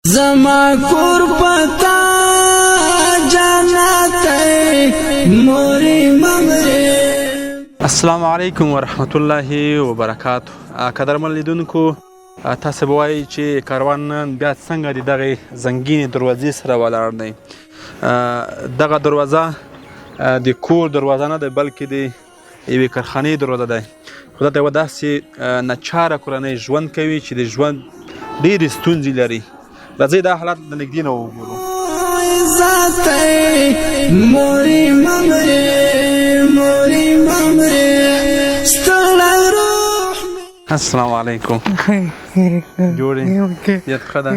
زما کور پتا جنت موری ممره. السلام علیکم ورحمت الله وبرکاتہ. قدرمن لیدونکو، تاسو به وایئ چې کاروان نن بیا څنګه د دغې زنګینې دروازې سره ولاړ دی. دغه دروازه د کور دروازه نه ده، بلکې د یوې کارخانې دروازه ده. خو دلته یوه داسې ناچاره کورنۍ ژوند کوي چې د ژوند ډېرې ستونزې لري. راځئ دا حالت د نږدې نه وګورو. موری ممره ستړی روح. السلام علیکم. جوړې یاد ښه ده؟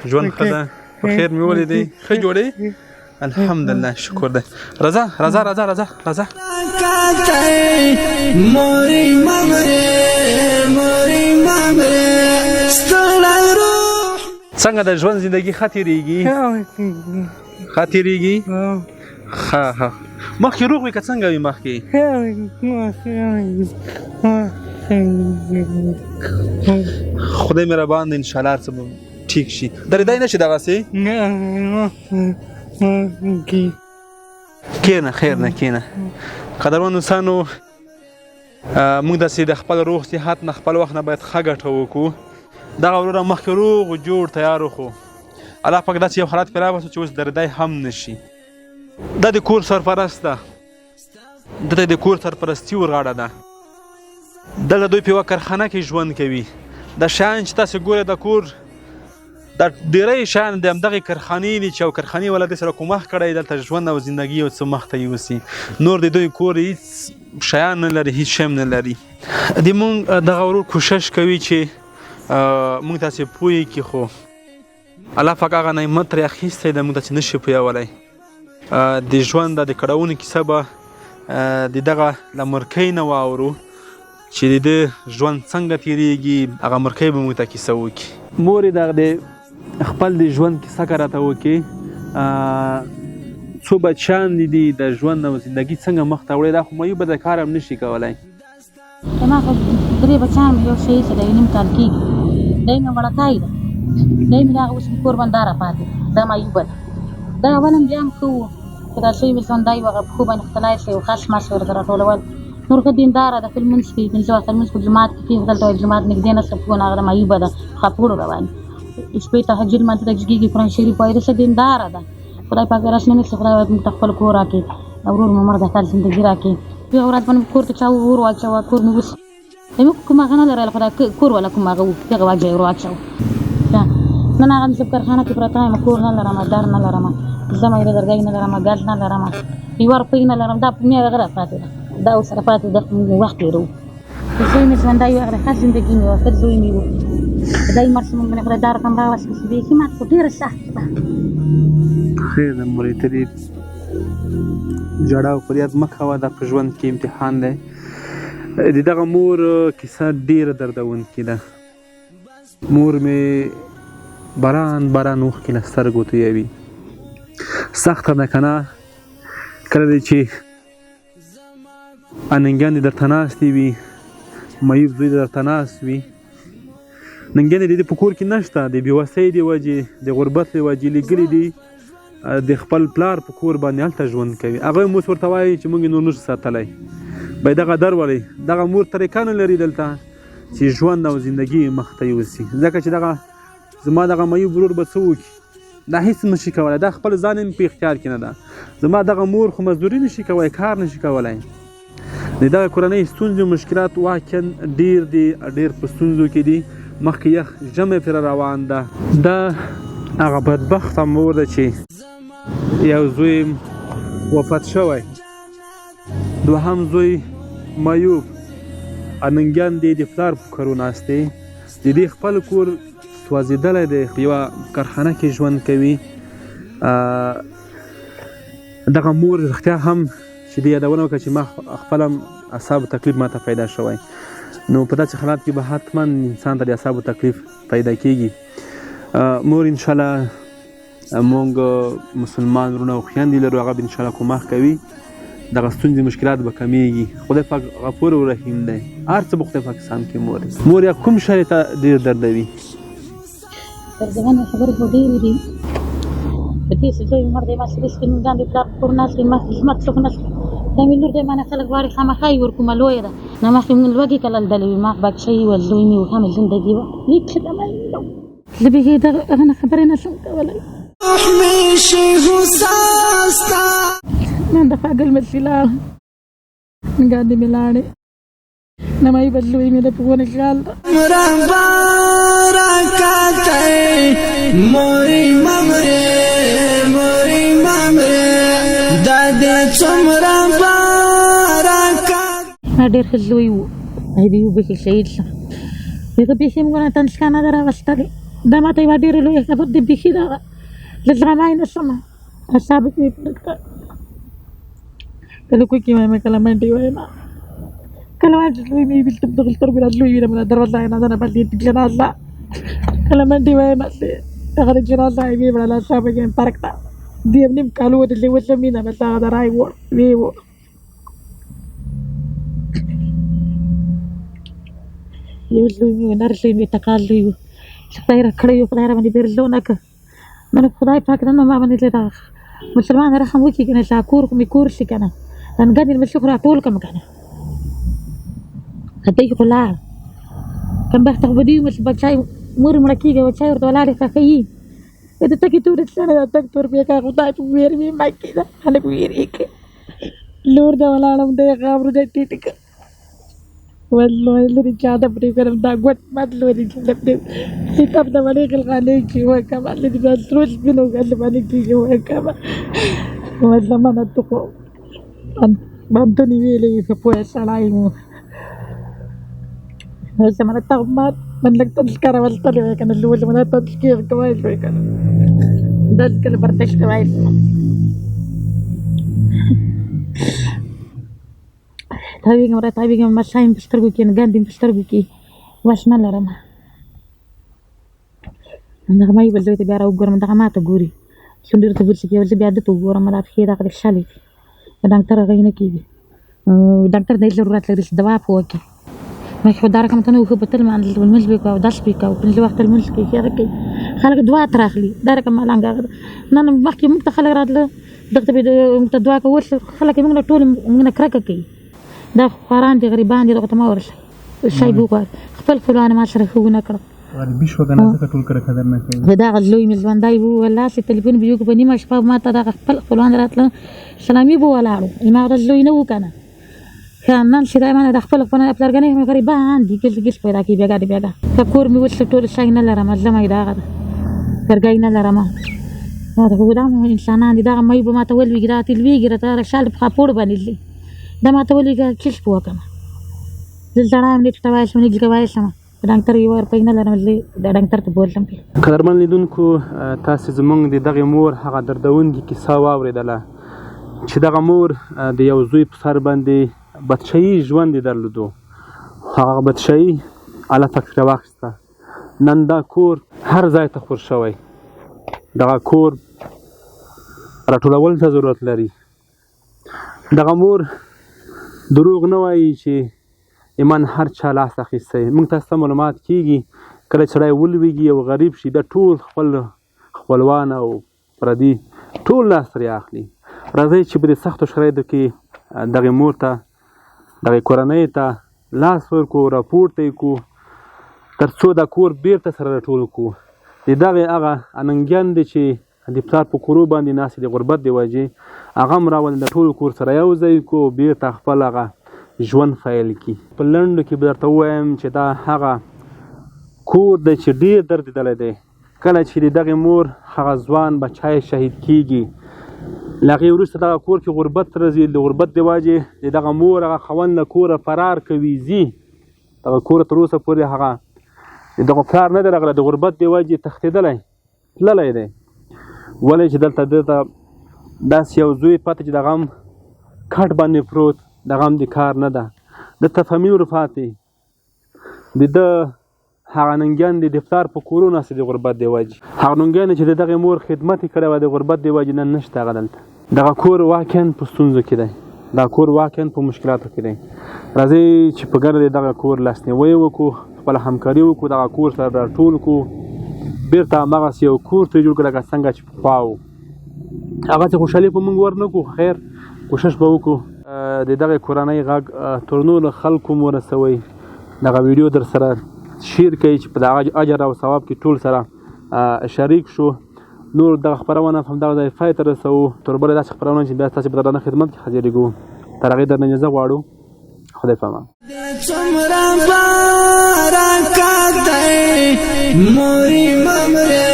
ژوند ښه ده؟ په خیر مې ولیدې؟ ښه جوړې؟ الحمدلله، شکر دی. راځه. موری ممره ستړی روح. څنګه د ژوند زندگی ښه تېرېږي؟ ښه تېرېږي؟ ښه. مخکې روغ وي که څنګه وي مخکې؟ خدای مهربان دی، انشاءالله هر څه به ټیک شي. درېدی نه شي دغسې؟ کښېنه، خیر نه کښېنه. قدرمن دوستانو، موږ داسې د خپل روغ صحت نه، خپل وخت نه باید ښه ګټه وکړو. دغه وروره مخکې روغ و جوړ تیار وخو الله پاک داسې یو حالت پرې راوستو چې اوس درېدی هم نه شي. دا د کور سرپرست ده، دته د کور سرپرستي ورغاړه ده. دلته دوی په یوه کارخانه کې ژوند کوي. دا شیان چې تاسې ګورئ د کور، دا ډېری شیان د همدغې کارخانې دي چې یو کارخانې والا دې سره کومک کړی دلته ژوند او زندګي یو څه مخته یوسي. نور د دوی کور هېڅ شیان نه لري، هېڅ شی هم نه لري. د مونږ دغه ورور کوشش کوي چې مونږ تاسې پوه کړي، خو الله پاک هغه نعمت ترې اخیستی دی، مونږ تاسې نه شي پوهولی. د ژوند د کړاوونو کیسه به د دغه له مرکۍ نه واورو چې د ده ژوند څنګه تېرېږي. هغه مرکۍ به مونږ ته کیسه وکړي. مور یې دغه د خپل د ژوند کیسه که راته وکړي، څو بچیان دي، د ژوند او زندګي څنګه مخته وړی. دا خو معیوبه د کار هم نه شي کولی. زما خو درې بچیان مې یو شی چې دی نیم کال کېږي، دی مې وړکی ده، دی مې دغه اوس کور باندې دا راپاتې ده، دا معیوبه ده. دا اول هم بیا هم ښه وو چې دا شی مې ژوندی و، هغه پښو باندې ختلی شی و، خس مس ورته راټولول. نور ښه دینداره ده، ښه لمونځ کوي، پنځه وخته لمونځ په جومات کې کوي. خو دلته وایي جومات نږدې نشته، پښو نه، هغه معیوبه ده، خاپوړو روان شپې تهجد لمانځه ته کېږي، قرآن شریف وایي. ښه دینداره ده. خدای پاک راشنه نه کړي، خدای باید موږ ته خپل کور راکړي، ورور مې مړ ده، خپل زندګي راکړي. یوه ورځ باندې کور ته چا ور واچوه، کور مې اوس موږ کوم هغه نه لرله، خدای کور والا کوم هغه و، دغه واجه ور واچوه. نن هغه مې کارخانه کې پرته یم، کور نه لرم، در نه لرم، زمه یې لرګی نه لرم، ګاز نه لرم، یوه روپۍ نه لرم. دا مې هغه راپاتې ده، دا اوس راپاتې ده، وخت تېروو. زوی مې ژوندی و، هغه ښه زندګي مې وه، ښه زوی مې و. خدای مړ شي، موږ باندې خدای دا رقم راوستي چې بیخي ماته خو ډېره سخته ده. خیر ده مورې، ته دې ژړا او فریاد مه کوه، دا په ژوند کې امتحان دی. د دغه مور کیسه ډېره دردونکې ده. مور مې باران اوښکې له سترګو تویوي. سخته ده که نه؟ کله دی چې ننګیانې درته ناستې وي، معیوب زوی درته ناست وي، ننګیانې د دې په کور کې نشته، د بېوسۍ د وجې، د غربت له وجې لېږلي دي د خپل پلار په کور باندې هلته ژوند کوي. هغه هم اوس ورته وایي چې موږ یې نور نشو ساتلی، باید دغه در ولئ. دغه مور طریقه نه لري دلته چې ژوند او زندګي مخته یوسي، ځکه چې دغه زما دغه معیوب ورور به څه وکړي؟ دا هېڅ نه شي کولی، دا خپل ځان هم په اختیار کې نه ده. زما دغه مور خو مزدوري نه شي کولی، کار نه شي کولی. د دغه کورنۍ ستونزې او مشکلات واقعا ډېر دي، ډېر په ستونزو کې دي. مخکې یخ ژمی پرې روان ده. دا هغه بدبخته مور ده چې یو زوی وفات شوی، دوهم زوی معیوب، ننګیان دی د پلار په کارو ناست دی، د دې خپل کور سوځېدلی دی، په یوه کارخانه کې ژوند کوي. دغه مور رښتیا هم چې دې یادونه وکړه چې ما خپل هم اعصابو تکلیف ماته پیدا شوی. نو په داسې حالات کې به حتما انسان ته د اعصابو تکلیف پیدا کېږي. مور انشاءالله مونږ مسلمان وروڼه او خویندې لرو، هغه به انشاءالله کومک کوي، دغه ستونزې مشکلات به کمیږي. خدای پاک غفور او رحیم دی، هر څه به خدای پاک سم کړي. مور یا کوم شی ته ډېر دردوي؟ ترجمانې خبرې خو ډېرې دي په دې چې زوی مړ دی ما چې رسکي مونږ ګاندې پلار په کور ناست دي مخکې څوک نشته دا مې لور دی ما نه خلک غواړي خامخا یې ورکومه لویه ده نه مخکې مونږ لوږې کله لیدلې وي ما بچه یې وه زوی مې و همه زندګي وه هېڅ زه بیخي دغه نه خبرې نه شم کولی نن دفعه ګلمسي لاړم ګاندې مې لاړې نمایي بدلوی مې د په ونه خیال ده مورې ممرې دا دې څومره برکت ما ډېر ښه زوی و دی و بیخي شهید شم هغه بیخي موږ نه تنشکا نه ده راوستلې دا ماته یوه ډېره لویه خبر دی بیخي دغه زه زغمای نه شم اعصاب مې پرک کړه کله کوکي وایم کله منډې وایم کله وایم چې زوی مې بېلته دغه سترګو نه زوی وینم نه دروازه یې نه بلدې جنازه کله منډې وایم هغه د جنازه یې ویې وړله اعصاب یې مې پرک کړه دې یو نیم کال ودرېدلې اوس هم مینه مې هغه د رای وړ ویې وړ یو زوی مې و نر زوی مې ټکال زوی و چې خدای راکړی و خدای راباندې بېرزو نه کړه نو خدای پاک نن ما باندې دغه مسلمان رحم وکړي که نه چې کور خو مې کور شي که نه لنګن یې مې خو راټول کړم که نه هدی خو لاړ کمبخته خو به دې وي چې بچی مور مړه کېږي بچی ورته ولاړې ښخوي د تکې تورې څڼې د تک تور بېکا خدای په ویر مې مکې ده خلک ویرېږي لور ده ولاړم دی غابرو دی ټیټ کړه والله لري چاته پرې کړم دا ګوت مات لري چې د کتاب د باندې غلغالې کې وکم لري د تروج بنو غل باندې کې وکم والله ما نه ته باندې ویلې په پوهه سړای مو زمانه ته ما من لك تذكر والطلع كان الاول من تذكير كويس كان ده كله برتش كويس تابعين ما شايم بشتركوا كي نقدم بشتركوا كي واش ما لرما عندها ما يبلدوا تبيعوا وقرا من دعمات وقوري شو ندير تقول شيء ولا بيعدتوا وقرا ما راح خير أخذ الشالي دكتور غينا كي دكتور ده ضرورات لريش دواء فوقي ما يخو دارك متنو وخو بتل ما عند المنزل بيكا وداش بيكا وكل وقت المنزل كي كي خلق دواء تراخلي دارك ما لانغا نانا مخكي مكت خلق راد له دغت بي مكت دواء كوش خلق منا طول منا كركه كي دا قران دي غريبان دي دغت ما ورش شاي بوكا خپل فلان ما شرخو نه کړ غریبي شو کنه څه ټول کړه خبر نه کوي دا غلوي مزوان دای وو والله چې تلیفون بيو په نیمه شپه ما ته دا خپل فلان راتله سلامي بو ولاړو ما غلوي نه وکنه كان شي دائما انا خپل خپل پلرګنې مې غریبان دي کله پیدا کی بیګا دی بیګا کور مې وڅ ټول شای نه لرم زما دا غدا ترګای نه لرم دا خو دا انسانان دي دا مې به ما ته ول ویګرا تل ویګرا ته شال په پور باندې دا ما ته ولګا کیش پوکم دلته رایم دې ټوای شو نه ګوای شم ډاکټر یو ور پېنه لرم دا ډاکټر ته بولم قدرمن لیدونکو تاسو زمونږ د دغه مور هغه دردونکې کیسه واورېدله چې دغه مور د یو زوی په سر باندې بچه‌یي ژوند یې درلودو هغه بچه‌یي الله پاک ترې واخیسته نن دا کور هر ځای ته خور شوی دغه کور راټولولو ته ضرورت لري دغه مور دروغ نه وایي چې ایمان هر چا لاس اخیستی موږ تاسو ته معلومات کېږي کله سړی ولویږي او غریب شي دا ټول خپل خپلوان او پردي ټول لاس ترې اخلي راځئ چې په دې سختو شرایطو کې دغې مور ته دغې کورنۍ ته لاس ورکړو راپورته یې کړو تر څو دا کور بیرته سره راټول کړو د دغې هغه اننګیان دی چې د پلار په کورو باندې ناست د غربت د وجې هغه هم راولي د ټول کور سره یو ځای کړو بیرته خپل هغه ژوند پیل کړي په لنډو کې به درته ووایم چې دا هغه کور دی چې ډېر درد لیدلی دی کله چې د دغې مور هغه ځوان بچی شهید کېږي له هغې وروسته دغه کور کې غربت راځي د غربت د وجې د دغه مور هغه خاوند له کوره فرار کوي ځي دغه کور تر اوسه پورې هغه د دغه پلار نه دی راغلی د غربت د وجې تښتېدلی تللی دی ولې چې دلته دته داسې یو زوی پاتې چې دغه هم کټ باندې پروت دغه هم د کار نه ده دلته فامیل ورپاتې د ده هغه ننګیان دي د پلار په کورو ناست د غربت د وجې هغه ننګیان چې د دغې مور خدمت یې کړی وه د غربت د وجې نن نشته هغه دلته دغه کور واقعا په ستونزو کې دی دا کور واقعا په مشکلاتو کې دی راځئ چې په ګډه د دغه کور لاسنیوی وکړو خپله همکاري وکړو دغه کور سره راټول کړو بیرته همغسې یو کور ترې جوړ کړو لکه څنګه چې پخوا و. هغسې خوشحالي خو موږ ورنه کړو، خیر کوشش به وکړو د دغې کورنۍ غږ تر نورو خلکو هم ورسوئ، دغه ویډیو در سره شیر کوئ چې په دغه اجر او ثواب کې ټول سره شریک شو. نور دغه خپرونه هم همدغه ځای پای ته رسوو، تر بله داسې خپرونه چې بیا ستاسې په درانه خدمت کې حاضرېږو. تر هغې درنه اجازه غواړو. خدای په امان. څومره برکت دی مورې ممرې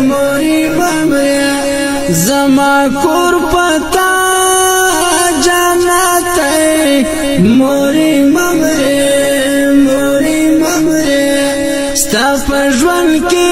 مورې ممرې زما کور پتا جنت دی مورې ممرې مورې ممرې ستا په ژوند کې